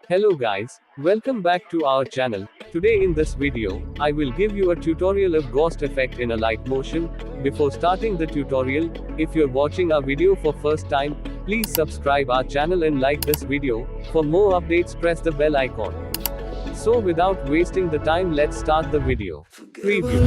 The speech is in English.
Hello guys, welcome back to our channel. Today in this video, I will give you a tutorial of ghost effect in alight motion. Before starting the tutorial, if you're watching our video for first time, please subscribe our channel and like this video. For more updates press the bell icon. So without wasting the time, let's start the video. Preview.